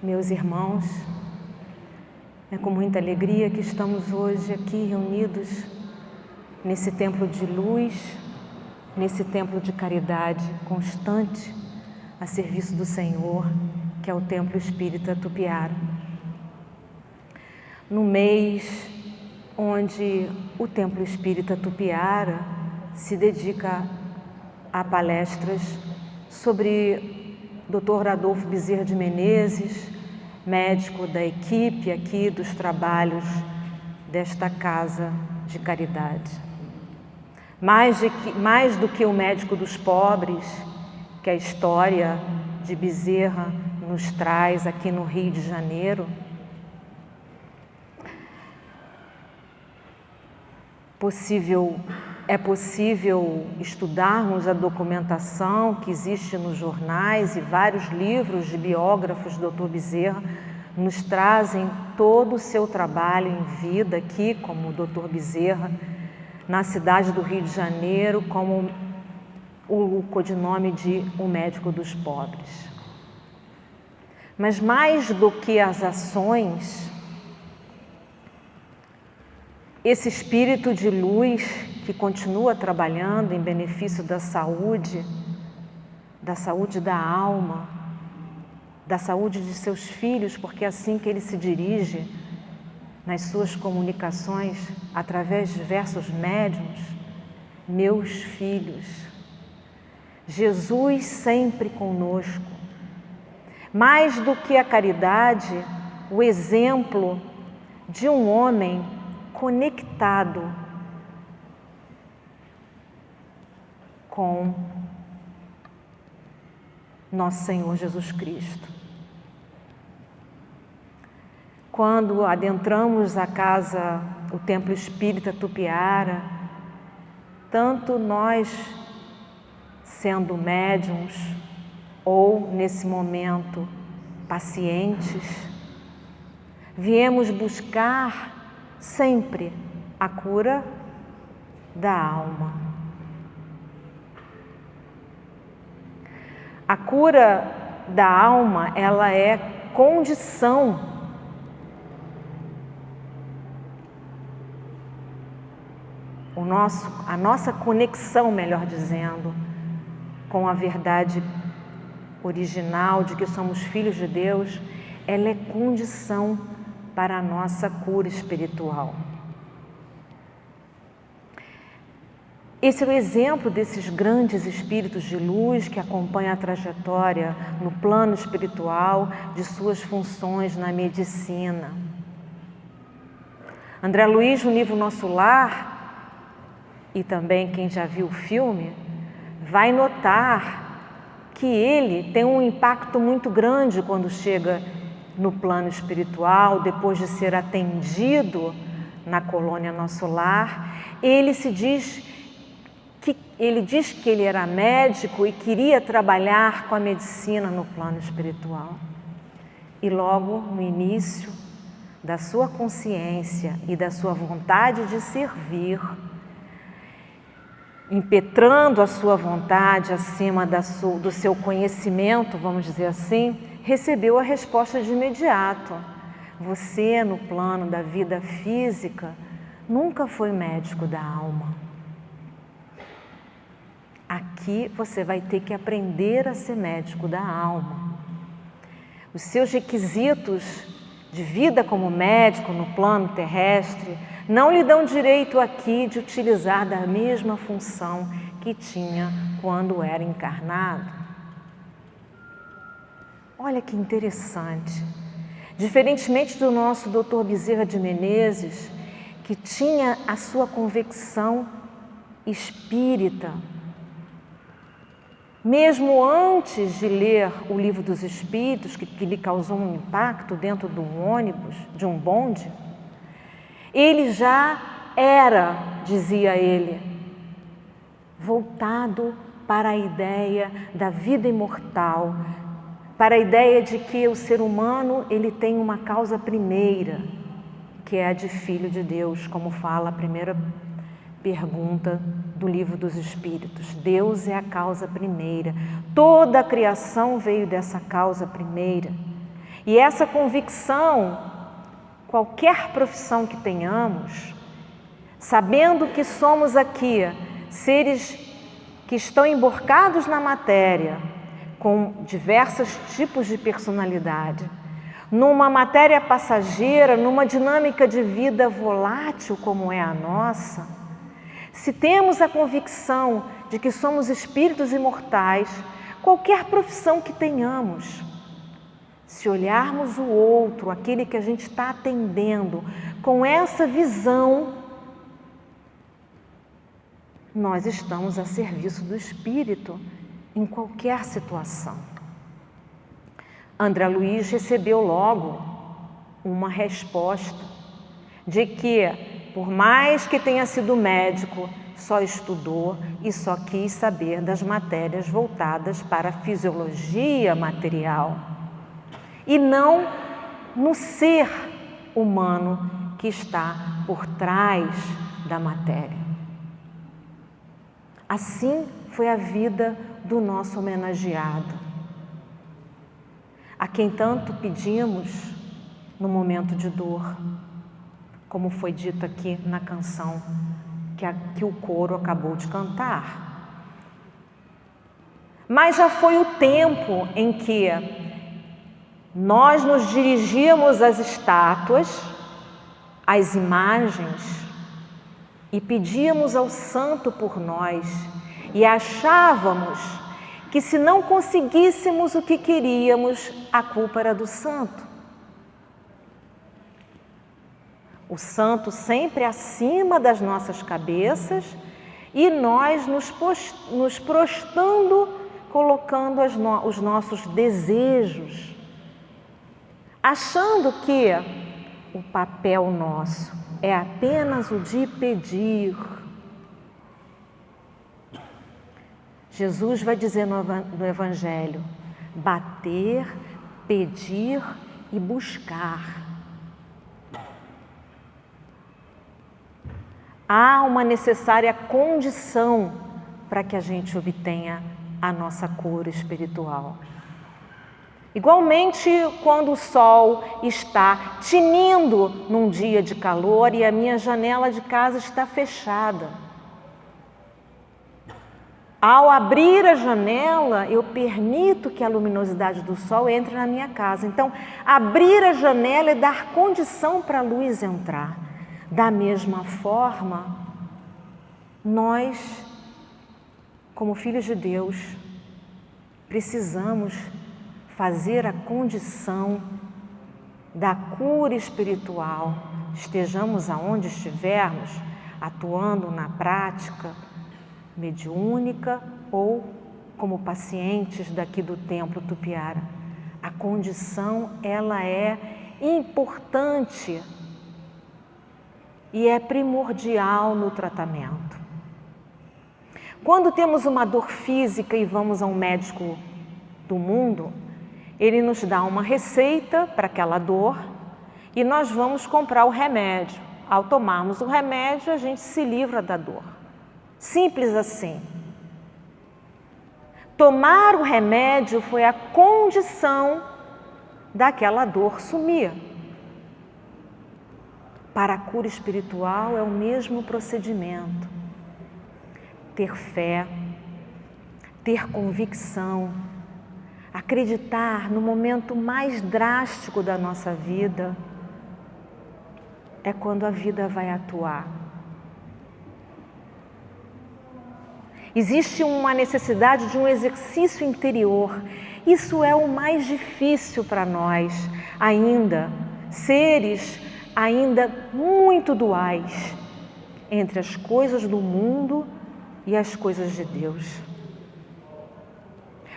Meus irmãos, é com muita alegria que estamos hoje aqui reunidos nesse templo de luz, nesse templo de caridade constante a serviço do Senhor, que é o Templo Espírita Tupiara. No mês onde o Templo Espírita Tupiara se dedica a palestras sobre Dr. Adolfo Bezerra de Menezes, médico da equipe aqui dos trabalhos desta casa de caridade. Mais do que o médico dos pobres, que a história de Bezerra nos traz aqui no Rio de Janeiro, é possível estudarmos a documentação que existe nos jornais e vários livros de biógrafos do Dr. Bezerra nos trazem todo o seu trabalho em vida aqui, como o Dr. Bezerra, na cidade do Rio de Janeiro, como o codinome de o médico dos pobres. Mas mais do que as ações, esse espírito de luz que continua trabalhando em benefício da saúde da alma, da saúde de seus filhos, porque é assim que ele se dirige nas suas comunicações através de diversos médiuns: meus filhos, Jesus sempre conosco. Mais do que a caridade, o exemplo de um homem conectado com nosso Senhor Jesus Cristo. Quando adentramos a casa, o Templo Espírita Tupiara, tanto nós, sendo médiuns ou, nesse momento, pacientes, viemos buscar sempre a cura da alma. A cura da alma, ela é condição a nossa conexão, melhor dizendo, com a verdade original de que somos filhos de Deus, ela é condição para a nossa cura espiritual. Esse é o exemplo desses grandes espíritos de luz que acompanham a trajetória no plano espiritual de suas funções na medicina. André Luiz, no livro Nosso Lar, e também quem já viu o filme, vai notar que ele tem um impacto muito grande quando chega no plano espiritual, depois de ser atendido na colônia Nosso Lar. Ele diz que ele era médico e queria trabalhar com a medicina no plano espiritual. E logo no início da sua consciência e da sua vontade de servir, impetrando a sua vontade acima do seu conhecimento, vamos dizer assim, recebeu a resposta de imediato: você, no plano da vida física, nunca foi médico da alma. Aqui você vai ter que aprender a ser médico da alma. Os seus requisitos de vida como médico no plano terrestre não lhe dão direito aqui de utilizar da mesma função que tinha quando era encarnado. Olha que interessante. Diferentemente do nosso Dr. Bezerra de Menezes, que tinha a sua convicção espírita, mesmo antes de ler o Livro dos Espíritos, que lhe causou um impacto dentro de um ônibus, de um bonde, ele já era, dizia ele, voltado para a ideia da vida imortal, para a ideia de que o ser humano ele tem uma causa primeira, que é a de filho de Deus, como fala a primeira pergunta do Livro dos Espíritos. Deus é a causa primeira. Toda a criação veio dessa causa primeira. E essa convicção, qualquer profissão que tenhamos, sabendo que somos aqui seres que estão emborcados na matéria, com diversos tipos de personalidade, numa matéria passageira, numa dinâmica de vida volátil como é a nossa, se temos a convicção de que somos espíritos imortais, qualquer profissão que tenhamos, se olharmos o outro, aquele que a gente está atendendo, com essa visão, nós estamos a serviço do Espírito em qualquer situação. André Luiz recebeu logo uma resposta de que, por mais que tenha sido médico, só estudou e só quis saber das matérias voltadas para a fisiologia material e não no ser humano que está por trás da matéria. Assim foi a vida do nosso homenageado, a quem tanto pedimos no momento de dor, como foi dito aqui na canção que o coro acabou de cantar. Mas já foi o tempo em que nós nos dirigíamos às estátuas, às imagens, e pedíamos ao santo por nós, e achávamos que se não conseguíssemos o que queríamos, a culpa era do santo. O santo sempre acima das nossas cabeças e nós nos prostrando, colocando os nossos desejos, achando que o papel nosso é apenas o de pedir. Jesus vai dizer no Evangelho: bater, pedir e buscar. Há uma necessária condição para que a gente obtenha a nossa cura espiritual. Igualmente, quando o sol está tinindo num dia de calor e a minha janela de casa está fechada. Ao abrir a janela, eu permito que a luminosidade do sol entre na minha casa. Então, abrir a janela é dar condição para a luz entrar. Da mesma forma, nós, como filhos de Deus, precisamos fazer a condição da cura espiritual, estejamos aonde estivermos, atuando na prática mediúnica ou como pacientes daqui do Templo Tupiara. A condição, ela é importante e é primordial no tratamento. Quando temos uma dor física e vamos a um médico do mundo, ele nos dá uma receita para aquela dor e nós vamos comprar o remédio. Ao tomarmos o remédio, a gente se livra da dor. Simples assim. Tomar o remédio foi a condição daquela dor sumir. Para a cura espiritual é o mesmo procedimento. Ter fé, ter convicção, acreditar no momento mais drástico da nossa vida é quando a vida vai atuar. Existe uma necessidade de um exercício interior. Isso é o mais difícil para nós ainda, seres ainda muito duais entre as coisas do mundo e as coisas de Deus.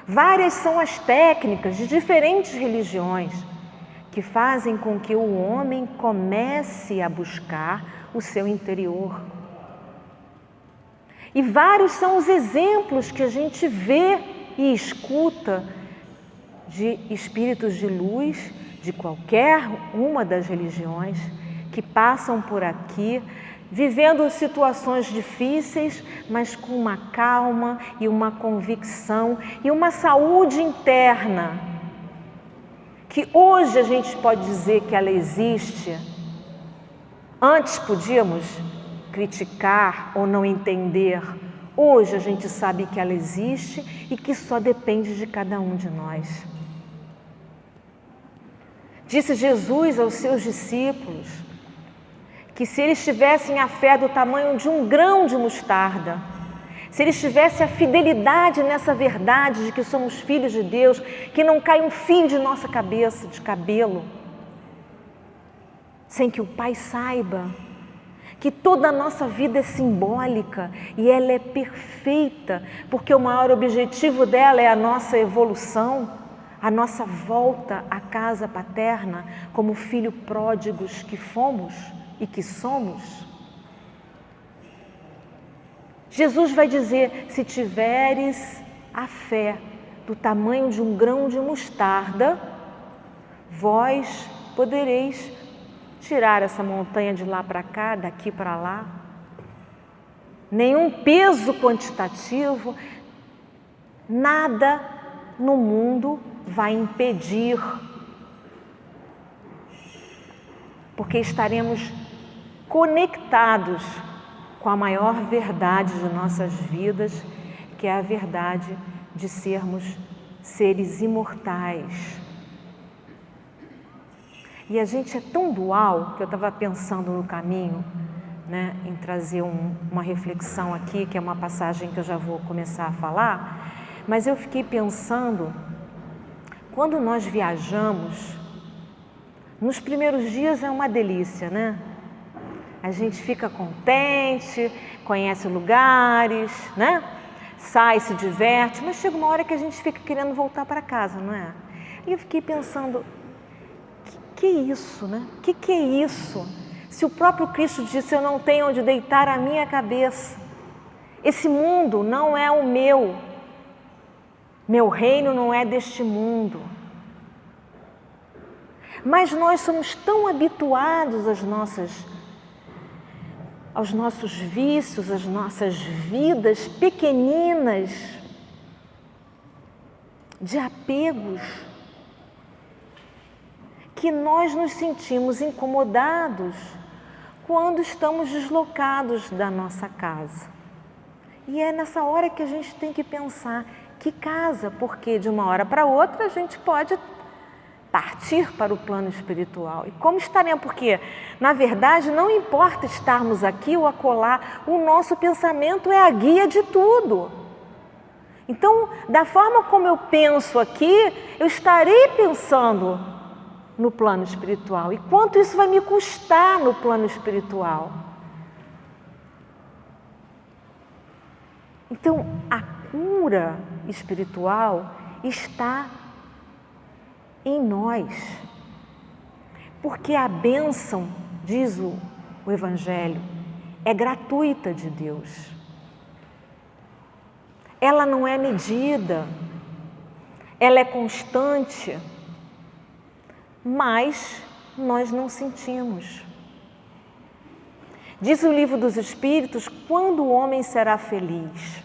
Várias são as técnicas de diferentes religiões que fazem com que o homem comece a buscar o seu interior. E vários são os exemplos que a gente vê e escuta de espíritos de luz de qualquer uma das religiões que passam por aqui, vivendo situações difíceis, mas com uma calma e uma convicção e uma saúde interna que hoje a gente pode dizer que ela existe. Antes podíamos criticar ou não entender. Hoje a gente sabe que ela existe e que só depende de cada um de nós. Disse Jesus aos seus discípulos que se eles tivessem a fé do tamanho de um grão de mostarda, se eles tivessem a fidelidade nessa verdade de que somos filhos de Deus, que não cai um fio de nossa cabeça, de cabelo, sem que o Pai saiba, que toda a nossa vida é simbólica e ela é perfeita, porque o maior objetivo dela é a nossa evolução, a nossa volta à casa paterna, como filhos pródigos que fomos e que somos. Jesus vai dizer, se tiveres a fé do tamanho de um grão de mostarda, vós podereis tirar essa montanha de lá para cá, daqui para lá. Nenhum peso quantitativo, nada no mundo vai impedir, porque estaremos conectados com a maior verdade de nossas vidas, que é a verdade de sermos seres imortais. E a gente é tão dual, que eu estava pensando no caminho, né, em trazer uma reflexão aqui, que é uma passagem que eu já vou começar a falar, mas eu fiquei pensando, quando nós viajamos, nos primeiros dias é uma delícia, né? A gente fica contente, conhece lugares, né? Sai, se diverte, mas chega uma hora que a gente fica querendo voltar para casa, não é? E eu fiquei pensando, que é isso, né? Que é isso? Se o próprio Cristo disse, eu não tenho onde deitar a minha cabeça. Esse mundo não é o meu. Meu reino não é deste mundo. Mas nós somos tão habituados aos nossos vícios, às nossas vidas pequeninas, de apegos, que nós nos sentimos incomodados quando estamos deslocados da nossa casa. E é nessa hora que a gente tem que pensar, que casa? Porque de uma hora para outra a gente pode partir para o plano espiritual. E como estaremos? Porque, na verdade, não importa estarmos aqui ou acolá, o nosso pensamento é a guia de tudo. Então, da forma como eu penso aqui, eu estarei pensando no plano espiritual. E quanto isso vai me custar no plano espiritual? Então, a cura espiritual está em nós. Porque a bênção, diz o Evangelho, é gratuita de Deus. Ela não é medida, ela é constante, mas nós não sentimos. Diz o Livro dos Espíritos, quando o homem será feliz?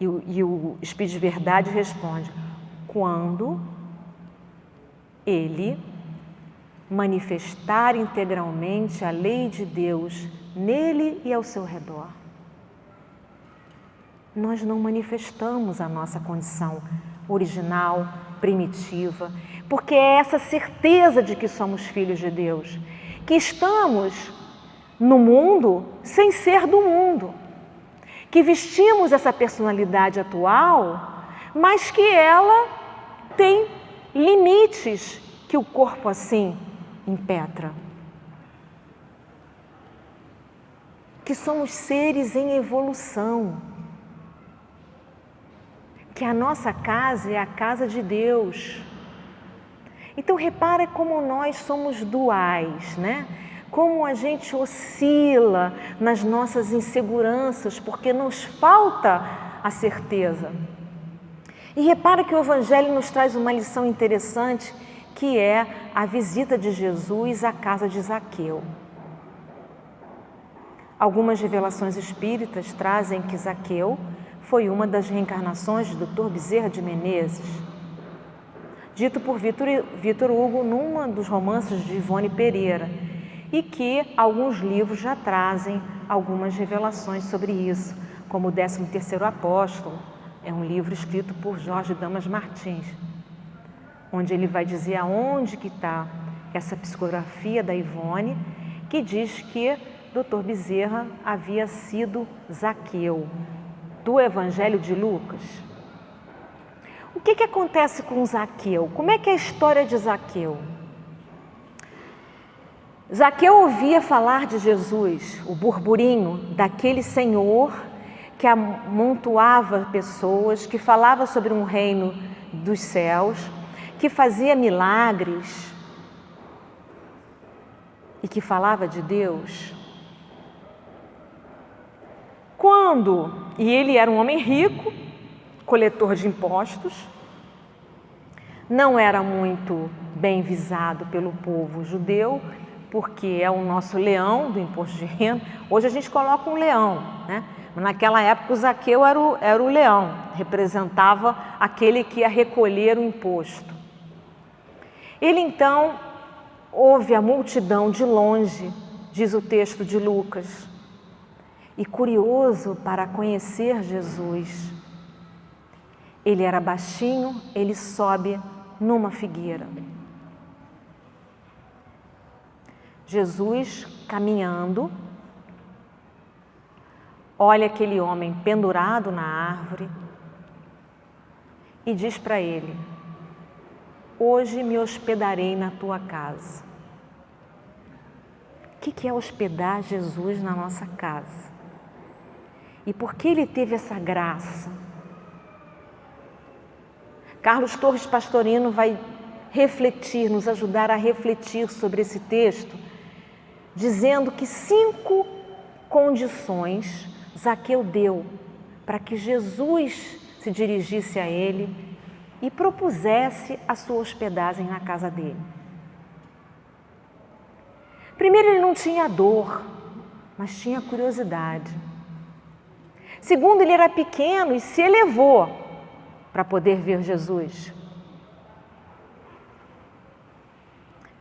E o Espírito de Verdade responde, quando ele manifestar integralmente a lei de Deus nele e ao seu redor. Nós não manifestamos a nossa condição original, primitiva, porque é essa certeza de que somos filhos de Deus, que estamos no mundo sem ser do mundo, que vestimos essa personalidade atual, mas que ela tem limites que o corpo assim impetra. Que somos seres em evolução, que a nossa casa é a casa de Deus. Então repara como nós somos duais, né? Como a gente oscila nas nossas inseguranças, porque nos falta a certeza. E repara que o Evangelho nos traz uma lição interessante, que é a visita de Jesus à casa de Zaqueu. Algumas revelações espíritas trazem que Zaqueu foi uma das reencarnações do Dr. Bezerra de Menezes. dito por Victor Hugo num dos romances de Ivone Pereira, e que alguns livros já trazem algumas revelações sobre isso, como o 13º Apóstolo, é um livro escrito por Jorge Damas Martins, onde ele vai dizer aonde que está essa psicografia da Ivone, que diz que Dr. Bezerra havia sido Zaqueu, do Evangelho de Lucas. O que acontece com Zaqueu? Como é que é a história de Zaqueu? Zaqueu ouvia falar de Jesus, o burburinho daquele Senhor que amontoava pessoas, que falava sobre um reino dos céus, que fazia milagres e que falava de Deus. E ele era um homem rico, coletor de impostos, não era muito bem visado pelo povo judeu, porque é o nosso leão do imposto de renda. Hoje a gente coloca um leão, né? Naquela época o Zaqueu era o leão, representava aquele que ia recolher o imposto. Ele então ouve a multidão de longe, diz o texto de Lucas, e curioso para conhecer Jesus. Ele era baixinho, ele sobe numa figueira. Jesus caminhando, olha aquele homem pendurado na árvore e diz para ele: hoje me hospedarei na tua casa. O que é hospedar Jesus na nossa casa? E por que ele teve essa graça? Carlos Torres Pastorino vai refletir, nos ajudar a refletir sobre esse texto, dizendo que 5 condições Zaqueu deu para que Jesus se dirigisse a ele e propusesse a sua hospedagem na casa dele. Primeiro, ele não tinha dor, mas tinha curiosidade. Segundo, ele era pequeno e se elevou para poder ver Jesus.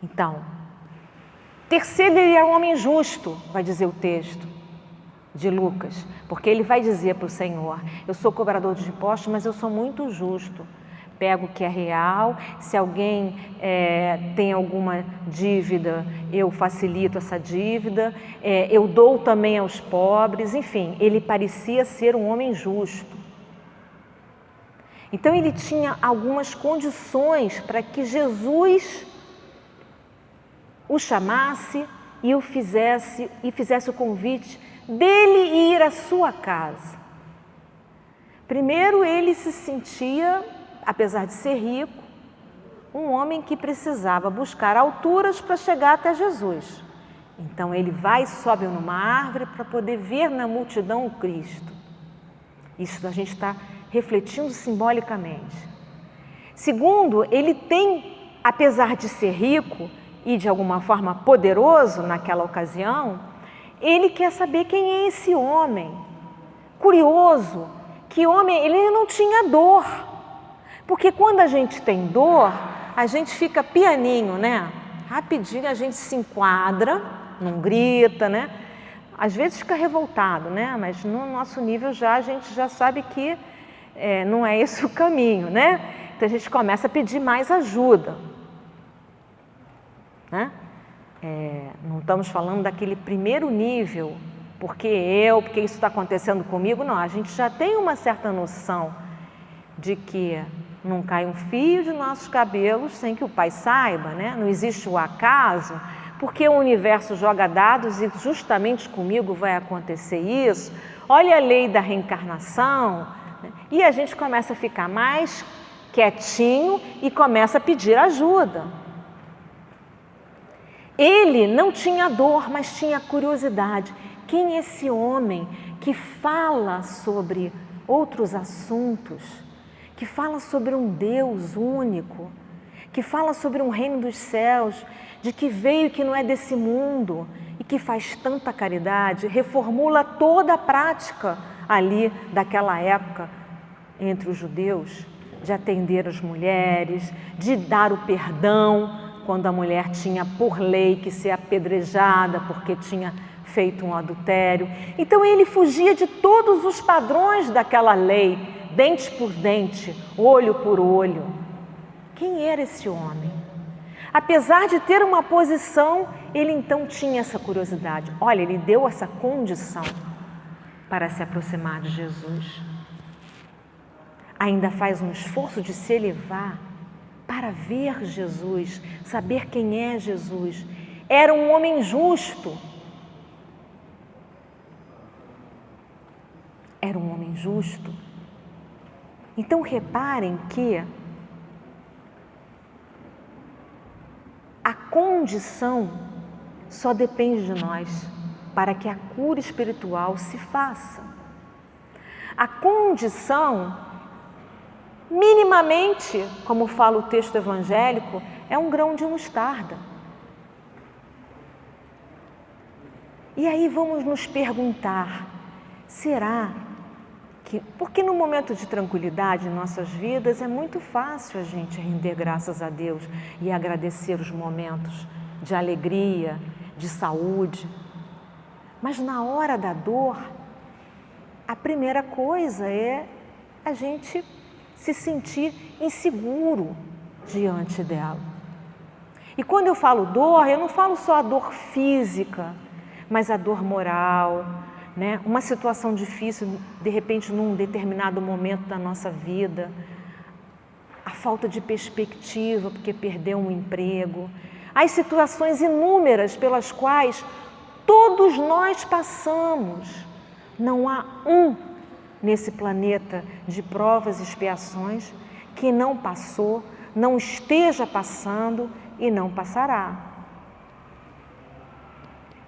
Então, terceiro, ele era um homem justo, vai dizer o texto de Lucas, porque ele vai dizer para o Senhor: eu sou cobrador de impostos, mas eu sou muito justo. Pego o que é real, se alguém tem alguma dívida, eu facilito essa dívida, eu dou também aos pobres, enfim, ele parecia ser um homem justo. Então ele tinha algumas condições para que Jesus o chamasse e fizesse o convite dele ir à sua casa. Primeiro, ele se sentia, apesar de ser rico, um homem que precisava buscar alturas para chegar até Jesus. Então ele vai e sobe numa árvore para poder ver na multidão o Cristo. Isso a gente está refletindo simbolicamente. Segundo, ele tem, apesar de ser rico e de alguma forma poderoso naquela ocasião, ele quer saber quem é esse homem. Curioso, que homem, ele não tinha dor. Porque quando a gente tem dor, a gente fica pianinho, né? Rapidinho a gente se enquadra, não grita, né? Às vezes fica revoltado, né? Mas no nosso nível a gente já sabe que não é esse o caminho, né? Então a gente começa a pedir mais ajuda, né? Não estamos falando daquele primeiro nível, porque isso está acontecendo comigo, não. A gente já tem uma certa noção de que não cai um fio de nossos cabelos sem que o Pai saiba, né? Não existe o acaso, porque o universo joga dados e justamente comigo vai acontecer isso. Olha a lei da reencarnação, né? E a gente começa a ficar mais quietinho e começa a pedir ajuda. Ele não tinha dor, mas tinha curiosidade. Quem é esse homem que fala sobre outros assuntos, que fala sobre um Deus único, que fala sobre um reino dos céus, de que veio e que não é desse mundo e que faz tanta caridade, reformula toda a prática ali daquela época entre os judeus, de atender as mulheres, de dar o perdão quando a mulher tinha por lei que ser apedrejada porque tinha feito um adultério. Então ele fugia de todos os padrões daquela lei, dente por dente, olho por olho. Quem era esse homem? Apesar de ter uma posição, ele então tinha essa curiosidade. Olha, ele deu essa condição para se aproximar de Jesus. Ainda faz um esforço de se elevar para ver Jesus, saber quem é Jesus. Era um homem justo. Era um homem justo. Então reparem que a condição só depende de nós para que a cura espiritual se faça. A condição, minimamente, como fala o texto evangélico, é um grão de mostarda. E aí vamos nos perguntar, será que... Porque no momento de tranquilidade em nossas vidas é muito fácil a gente render graças a Deus e agradecer os momentos de alegria, de saúde. Mas na hora da dor, a primeira coisa é a gente se sentir inseguro diante dela. E quando eu falo dor, eu não falo só a dor física, mas a dor moral, né? Uma situação difícil, de repente, num determinado momento da nossa vida, a falta de perspectiva, porque perdeu um emprego, as situações inúmeras pelas quais todos nós passamos. Não há um nesse planeta de provas e expiações que não passou, não esteja passando e não passará.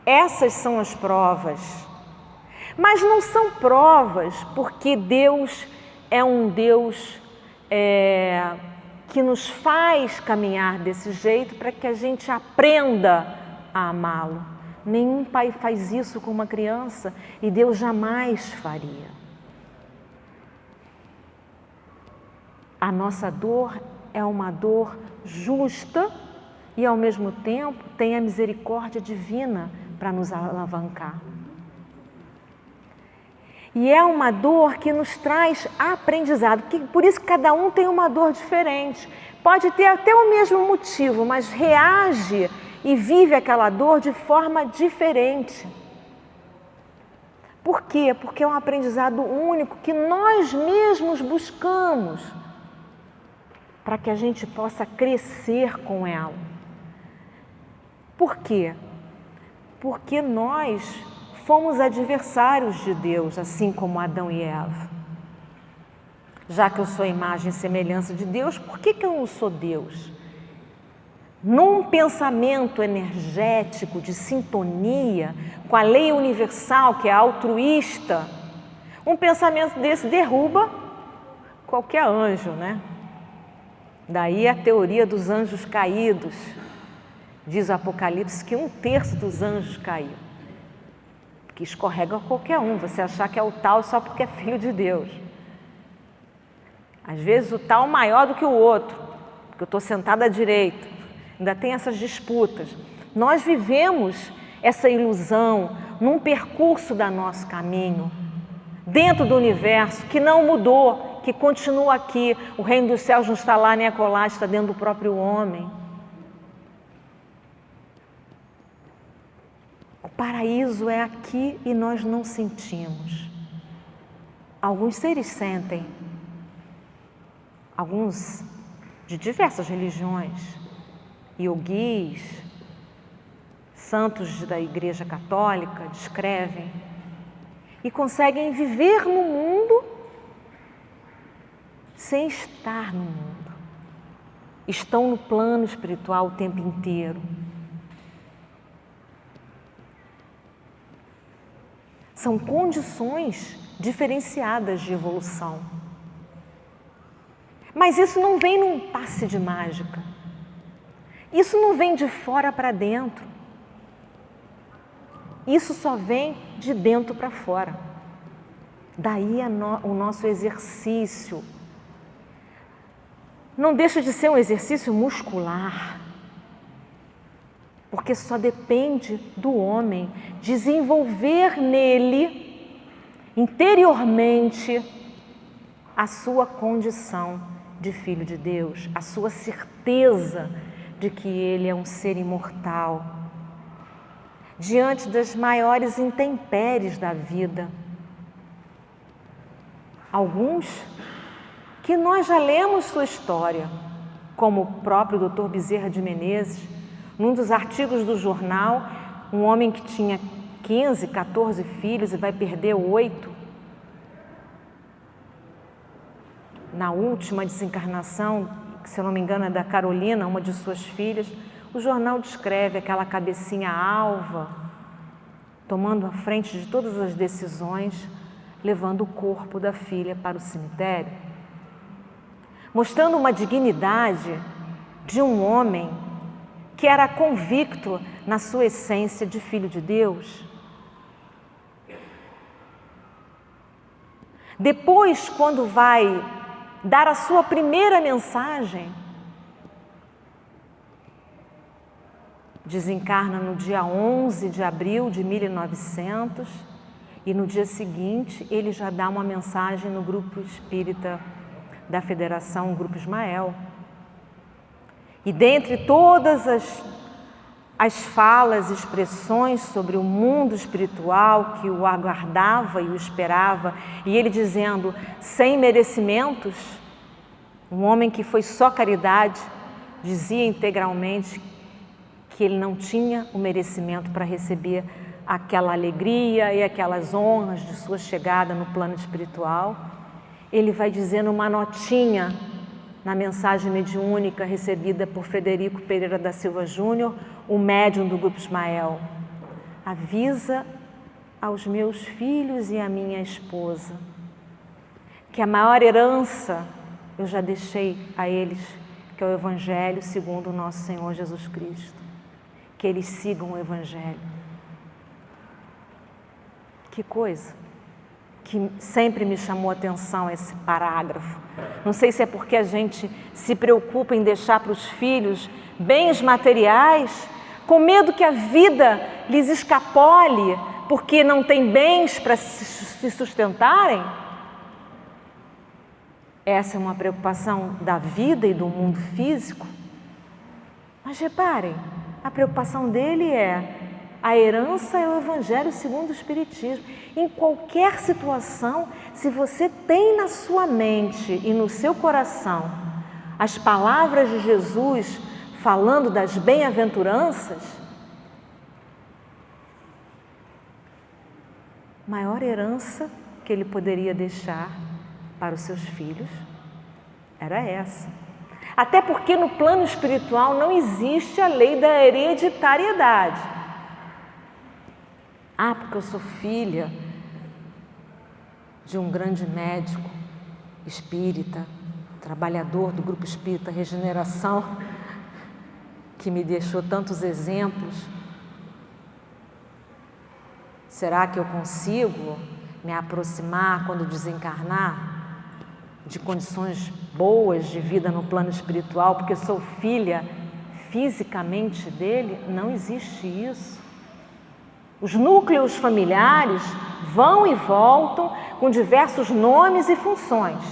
Essas são as provas. Mas não são provas porque Deus é um Deus que nos faz caminhar desse jeito para que a gente aprenda a amá-lo. Nenhum pai faz isso com uma criança e Deus jamais faria. A nossa dor é uma dor justa e, ao mesmo tempo, tem a misericórdia divina para nos alavancar. E é uma dor que nos traz aprendizado, por isso cada um tem uma dor diferente. Pode ter até o mesmo motivo, mas reage e vive aquela dor de forma diferente. Por quê? Porque é um aprendizado único que nós mesmos buscamos para que a gente possa crescer com ela. Por quê? Porque nós fomos adversários de Deus, assim como Adão e Eva. Já que eu sou a imagem e semelhança de Deus, por que eu não sou Deus? Num pensamento energético de sintonia com a lei universal, que é altruísta, um pensamento desse derruba qualquer anjo, né? Daí a teoria dos anjos caídos. Diz o Apocalipse que 1/3 dos anjos caiu. Que escorrega qualquer um, você achar que é o tal só porque é filho de Deus. Às vezes o tal maior do que o outro, porque eu estou sentada à direita. Ainda tem essas disputas. Nós vivemos essa ilusão num percurso do nosso caminho, dentro do universo, que não mudou, que continua aqui. O reino dos céus não está lá nem acolá, está dentro do próprio homem. O paraíso é aqui e nós não sentimos. Alguns seres sentem, alguns de diversas religiões, yogis, santos da Igreja Católica descrevem e conseguem viver no mundo sem estar no mundo. Estão no plano espiritual o tempo inteiro. São condições diferenciadas de evolução. Mas isso não vem num passe de mágica. Isso não vem de fora para dentro. Isso só vem de dentro para fora. Daí o nosso exercício. não deixa de ser um exercício muscular, porque só depende do homem desenvolver nele, interiormente, a sua condição de filho de Deus, a sua certeza de que ele é um ser imortal, diante das maiores intempéries da vida. Alguns que nós já lemos sua história, como o próprio Dr. Bezerra de Menezes, num dos artigos do jornal, um homem que tinha 15, 14 filhos e vai perder 8. Na última desencarnação, que se eu não me engano é da Carolina, uma de suas filhas, o jornal descreve aquela cabecinha alva, tomando a frente de todas as decisões, levando o corpo da filha para o cemitério, mostrando uma dignidade de um homem que era convicto na sua essência de filho de Deus. Depois, quando vai dar a sua primeira mensagem, desencarna no dia 11 de abril de 1900 e no dia seguinte ele já dá uma mensagem no grupo espírita da Federação, o Grupo Ismael. E dentre todas as falas, expressões sobre o mundo espiritual que o aguardava e o esperava, e ele dizendo, sem merecimentos, um homem que foi só caridade, dizia integralmente que ele não tinha o merecimento para receber aquela alegria e aquelas honras de sua chegada no plano espiritual. Ele vai dizendo uma notinha na mensagem mediúnica recebida por Frederico Pereira da Silva Júnior, o médium do Grupo Ismael. Avisa aos meus filhos e à minha esposa que a maior herança eu já deixei a eles, que é o Evangelho segundo o nosso Senhor Jesus Cristo. Que eles sigam o Evangelho. Que coisa! Que sempre me chamou a atenção esse parágrafo. Não sei se é porque a gente se preocupa em deixar para os filhos bens materiais, com medo que a vida lhes escapole, porque não tem bens para se sustentarem. Essa é uma preocupação da vida e do mundo físico. Mas reparem, a preocupação dele é a herança é o Evangelho segundo o Espiritismo. Em qualquer situação, se você tem na sua mente e no seu coração as palavras de Jesus falando das bem-aventuranças, maior herança que ele poderia deixar para os seus filhos era essa. Até porque no plano espiritual não existe a lei da hereditariedade. Ah, porque eu sou filha de um grande médico espírita, trabalhador do Grupo Espírita Regeneração, que me deixou tantos exemplos. Será que eu consigo me aproximar quando desencarnar de condições boas de vida no plano espiritual, porque sou filha fisicamente dele? Não existe isso. Os núcleos familiares vão e voltam com diversos nomes e funções.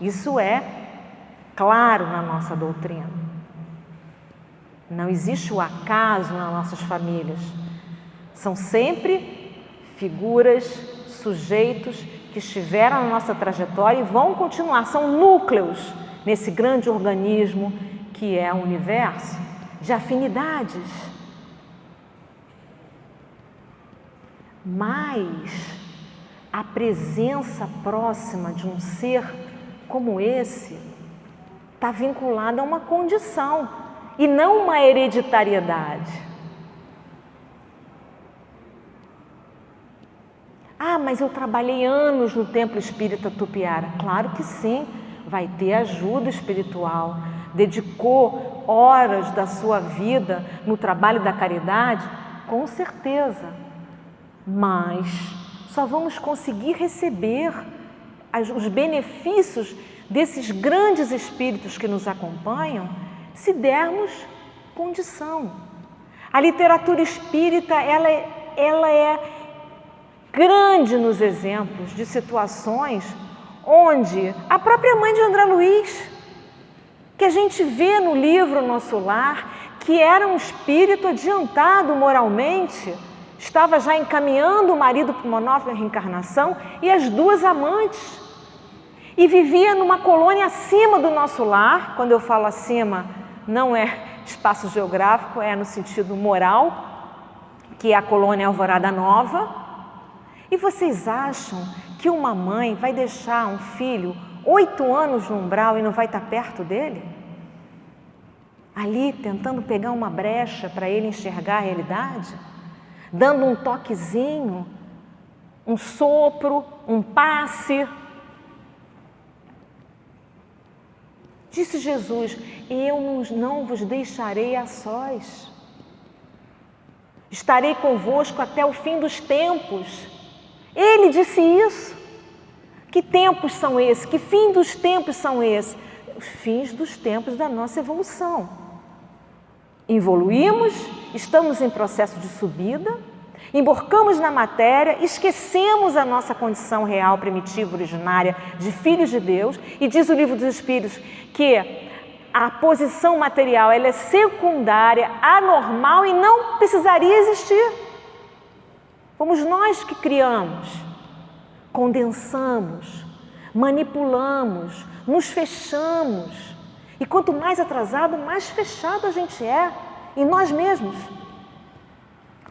Isso é claro na nossa doutrina. Não existe o acaso nas nossas famílias. São sempre figuras, sujeitos que estiveram na nossa trajetória e vão continuar. São núcleos nesse grande organismo que é o universo, de afinidades. Mas a presença próxima de um ser como esse está vinculada a uma condição e não uma hereditariedade. Ah, mas eu trabalhei anos no Templo Espírita Tupiara. Claro que sim, vai ter ajuda espiritual. Dedicou horas da sua vida no trabalho da caridade? Com certeza. Mas só vamos conseguir receber os benefícios desses grandes espíritos que nos acompanham, se dermos condição. A literatura espírita, ela é grande nos exemplos de situações onde a própria mãe de André Luiz, que a gente vê no livro Nosso Lar, que era um espírito adiantado moralmente, estava já encaminhando o marido para uma nova reencarnação e as duas amantes, e vivia numa colônia acima do Nosso Lar. Quando eu falo acima, não é espaço geográfico, é no sentido moral, que é a colônia Alvorada Nova. E vocês acham que uma mãe vai deixar um filho 8 anos no umbral e não vai estar perto dele? Ali tentando pegar uma brecha para ele enxergar a realidade? Dando um toquezinho, um sopro, um passe. Disse Jesus: eu não vos deixarei a sós. Estarei convosco até o fim dos tempos. Ele disse isso. Que tempos são esses? Que fim dos tempos são esses? Os fins dos tempos da nossa evolução. Evoluímos, estamos em processo de subida, emborcamos na matéria, esquecemos a nossa condição real, primitiva, originária, de filhos de Deus, e diz o Livro dos Espíritos que a posição material ela é secundária, anormal e não precisaria existir. Fomos nós que criamos, condensamos, manipulamos, nos fechamos. E quanto mais atrasado, mais fechado a gente é em nós mesmos.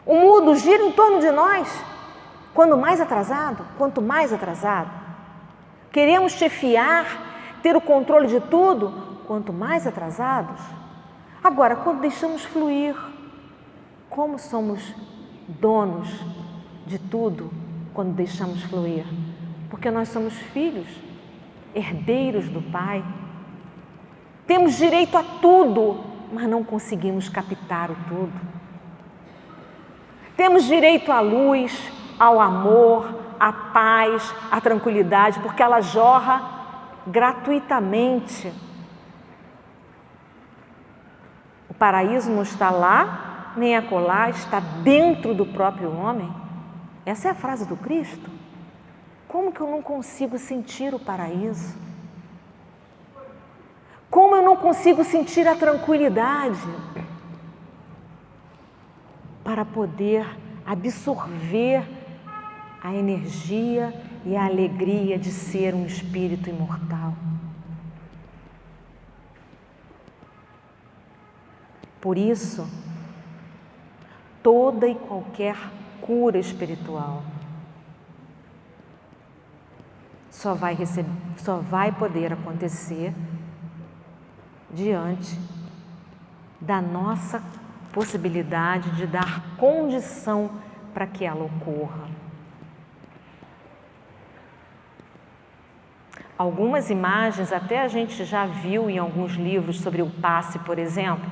O mundo gira em torno de nós. Quanto mais atrasado, queremos chefiar, ter o controle de tudo, quanto mais atrasados. Agora, quando deixamos fluir, como somos donos de tudo quando deixamos fluir? Porque nós somos filhos, herdeiros do Pai. Temos direito a tudo, mas não conseguimos captar o tudo. Temos direito à luz, ao amor, à paz, à tranquilidade, porque ela jorra gratuitamente. O paraíso não está lá, nem acolá, está dentro do próprio homem. Essa é a frase do Cristo. Como que eu não consigo sentir o paraíso? Como eu não consigo sentir a tranquilidade para poder absorver a energia e a alegria de ser um espírito imortal? Por isso, toda e qualquer cura espiritual só vai poder acontecer diante da nossa possibilidade de dar condição para que ela ocorra. Algumas imagens até a gente já viu em alguns livros sobre o passe, por exemplo.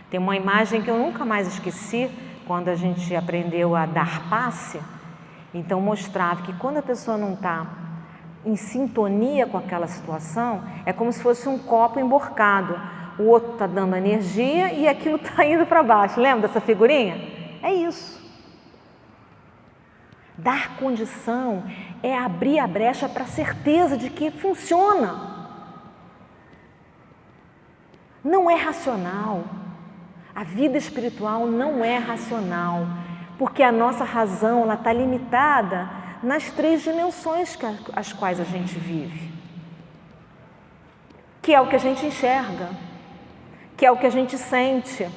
Tem uma imagem que eu nunca mais esqueci, quando a gente aprendeu a dar passe. Então mostrava que quando a pessoa não está em sintonia com aquela situação, é como se fosse um copo emborcado. O outro está dando energia e aquilo está indo para baixo. Lembra dessa figurinha? É isso. Dar condição é abrir a brecha para a certeza de que funciona. Não é racional. A vida espiritual não é racional, porque a nossa razão está limitada nas 3 dimensões as quais a gente vive, que é o que a gente enxerga, que é o que a gente sente.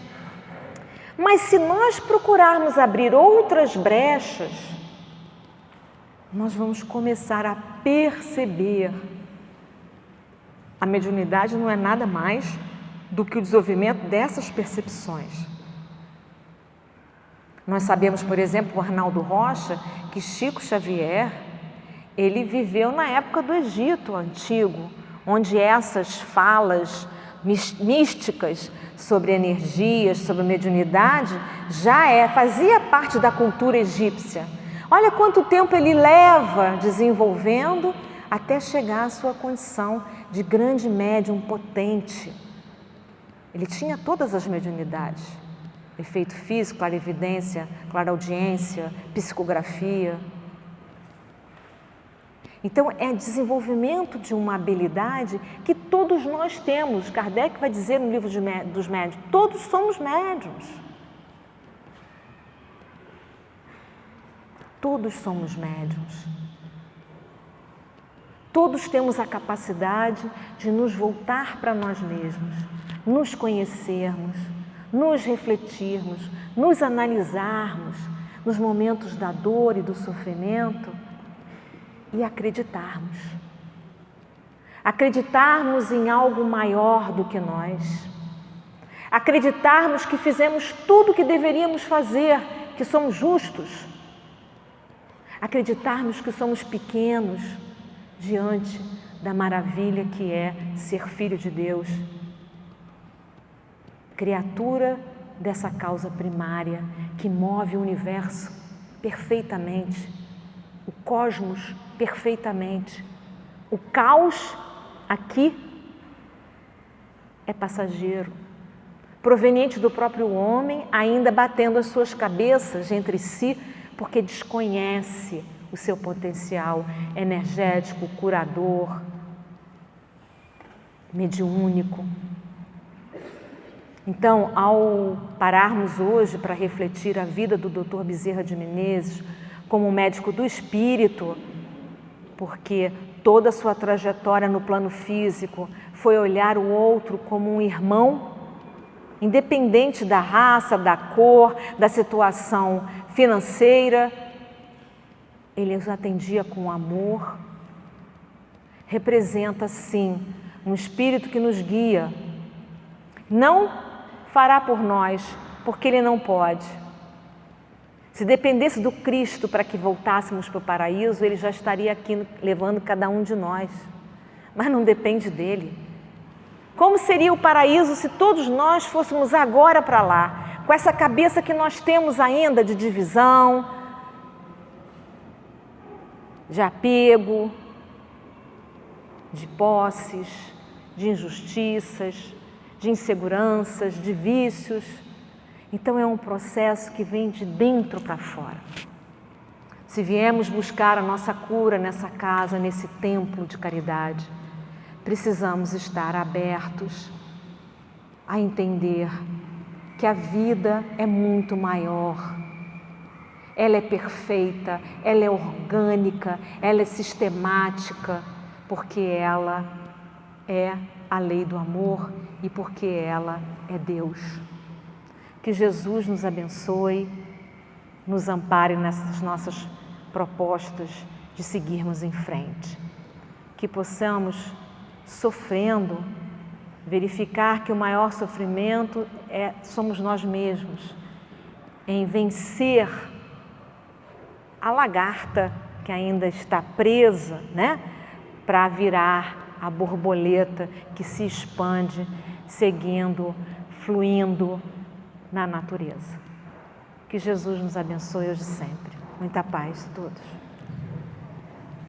Mas se nós procurarmos abrir outras brechas, nós vamos começar a perceber. A mediunidade não é nada mais do que o desenvolvimento dessas percepções. Nós sabemos, por exemplo, o Arnaldo Rocha, que Chico Xavier, ele viveu na época do Egito Antigo, onde essas falas místicas sobre energias, sobre mediunidade, fazia parte da cultura egípcia. Olha quanto tempo ele leva desenvolvendo até chegar à sua condição de grande médium potente. Ele tinha todas as mediunidades: efeito físico, clarividência, clareaudiência, psicografia. Então, é desenvolvimento de uma habilidade que todos nós temos. Kardec vai dizer no livro dos médiuns, todos somos médiuns. Todos somos médiuns. Todos temos a capacidade de nos voltar para nós mesmos, nos conhecermos, nos refletirmos, nos analisarmos nos momentos da dor e do sofrimento e acreditarmos. Acreditarmos em algo maior do que nós. Acreditarmos que fizemos tudo o que deveríamos fazer, que somos justos. Acreditarmos que somos pequenos diante da maravilha que é ser filho de Deus. Criatura dessa causa primária que move o universo perfeitamente, o cosmos perfeitamente. O caos aqui é passageiro, proveniente do próprio homem, ainda batendo as suas cabeças entre si, porque desconhece o seu potencial energético, curador, mediúnico. Então, ao pararmos hoje para refletir a vida do Dr. Bezerra de Menezes como médico do espírito, porque toda a sua trajetória no plano físico foi olhar o outro como um irmão, independente da raça, da cor, da situação financeira, ele os atendia com amor. Representa, sim, um espírito que nos guia. Não fará por nós, porque ele não pode. Se dependesse do Cristo para que voltássemos para o paraíso, ele já estaria aqui levando cada um de nós. Mas não depende dele. Como seria o paraíso se todos nós fôssemos agora para lá, com essa cabeça que nós temos ainda de divisão, de apego, de posses, de injustiças, de inseguranças, de vícios. Então é um processo que vem de dentro para fora. Se viemos buscar a nossa cura nessa casa, nesse templo de caridade, precisamos estar abertos a entender que a vida é muito maior. Ela é perfeita, ela é orgânica, ela é sistemática, porque ela é a lei do amor e porque ela é Deus. Que Jesus nos abençoe, nos ampare nessas nossas propostas de seguirmos em frente. Que possamos, sofrendo, verificar que o maior sofrimento somos nós mesmos, em vencer a lagarta que ainda está presa, né, para virar a borboleta que se expande, seguindo, fluindo na natureza. Que Jesus nos abençoe hoje e sempre. Muita paz a todos.